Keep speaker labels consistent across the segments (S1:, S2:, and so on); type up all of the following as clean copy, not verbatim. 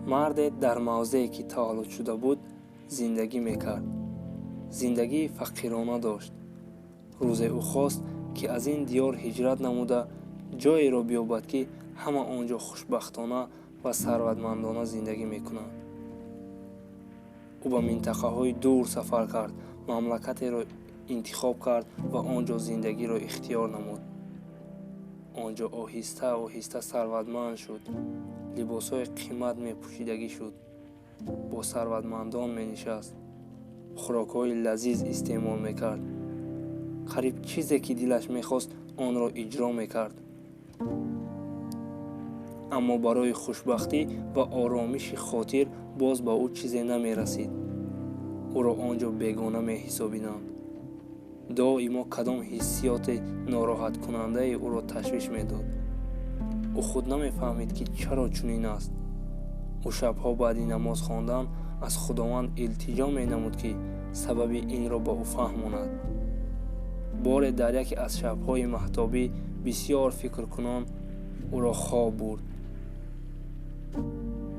S1: مرد در موضعی که تولد شده بود زندگی میکرد. زندگی فقیرانه داشت. روز او خواست که از این دیار هجرت نموده جایی را بیابد که همه آنجا خوشبختانه و ثروتمندانه زندگی میکنند. او به منطقه های دور سفر کرد، مملکتی را انتخاب کرد و آنجا زندگی را اختیار نمود. آنجا آهسته آهسته ثروتمند شد. لباس های قیمت می پوشیدگی شد. با ثروتمندان می نشست. خوراک های لذیذ استعمال می کرد. قریب چیزی که دلش می خواست آن را اجرا می کرد. اما برای خوشبختی و آرامش خاطر باز به او چیزی نمی رسید. او را آنجا بیگانه می حسابیدند. دائما کدام حسیات ناراحت کننده او را تشویش می داد. او خود نمی فهمید که چرا چنین است. او شبها بعد نماز خواندن از خداوند التجا می نمود که سبب این را به او فهماند. بار در یکی از شبهای مهتابی بسیار فکر کنان او را خواب برد.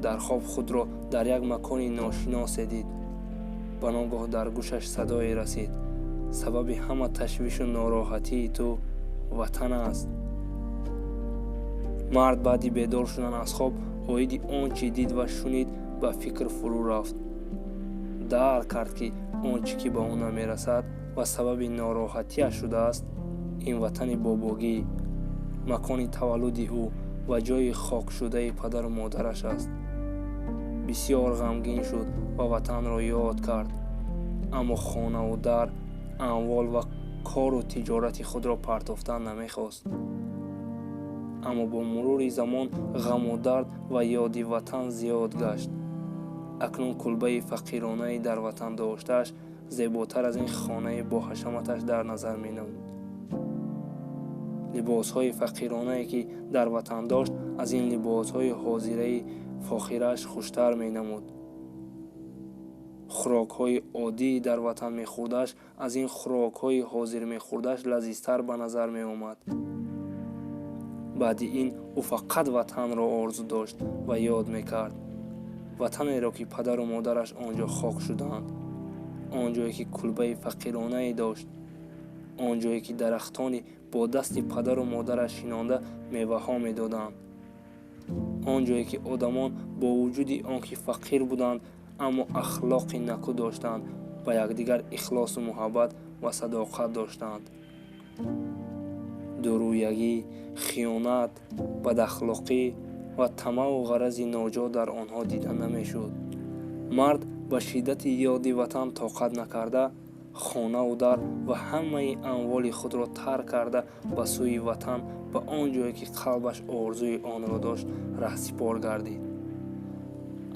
S1: در خواب خود را در یک مکان ناشناس دید. به ناگاه در گوشش صدای رسید: سبب همه تشویش و ناراحتی تو وطن است. مرد بعدی بیدار شدن از خواب آید آنچه دید و شنید به فکر فرو رفت. درک کرد که آنچه که به او نمی رسد و سبب ناراحتیش شده است این وطن باباگی، مکان تولد او و جای خاک شده پدر و مادرش است. بسیار غمگین شد و وطن را یاد کرد. اما خانه و در، اموال و کار و تجارت خود را پرتافتن نمیخواست. اما با مرور زمان غم و درد و یاد وطن زیاد گشت. اکنون کلبه فقیرانه در وطن داشتش زیباتر از این خانه با حشمتش در نظر می نمود. لباس های فقیرانه که در وطن داشت از این لباس های حاضره فاخرش خوشتر می نمود. خوراک های عادی در وطن می خوردش از این خوراک های حاضر می خوردش لذیذتر به نظر می آمد. بعد این او فقط وطن را آرزو داشت و یاد می کرد. وطنی را که پدر و مادرش آنجا خاک شدند. آنجایی که کلبه فقیرانه داشت. آنجایی که درختانی با دست پدر و مادرش شینانده میوه ها می دادند. آنجایی که آدمان با وجود آنکه فقیر بودند اما اخلاق نکو داشتند و یکدیگر اخلاص و محبت و صداقت داشتند. دورویگی، خیانت، بداخلاقی و طمع و غرض ناجا در آنها دیده نمیشد. مرد به شدت یاد وطن طاقت نکرده خانه و در و همه اموال خود را ترک کرده به سوی وطن به آنجایی که قلبش آرزوی آن را داشت رهسپار گردید.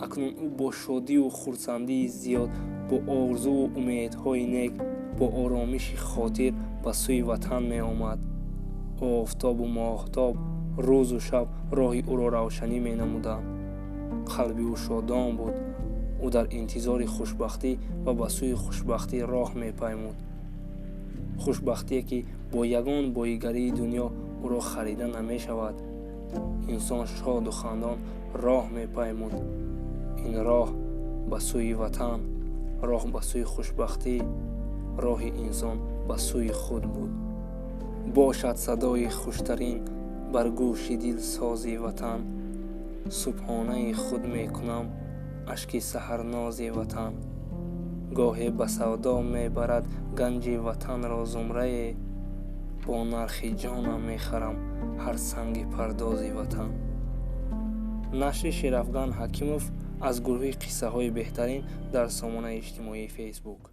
S1: اکنون او با شادی و خرسندی زیاد، با آرزو و امیدهای نیک، با آرامش خاطر به سوی وطن می آمد. آفتاب و ماهتاب روز و شب راه او را روشنی می نمودند. قلب او شادان بود. او در انتظار خوشبختی و به سوی خوشبختی راه می پیمود. خوشبختی که با یگان بایگری دنیا او را خریده نمی شود. انسان شاد و خندان راه می پیمود. این راه به سوی وطن، راه به سوی خوشبختی، راه انسان به سوی خود بود. باشد صدای خوشترین بر گوش دل سازی وطن. صبحانه خود می کنم اشک سحرناز وطن. گاهی به سودا می برد گنج وطن را زمره. با نرخ جانم می خرم هر سنگ پرداز وطن. نشر شرافگان حکیموف از گروه قصه های بهترین در سامانه اجتماعی فیسبوک.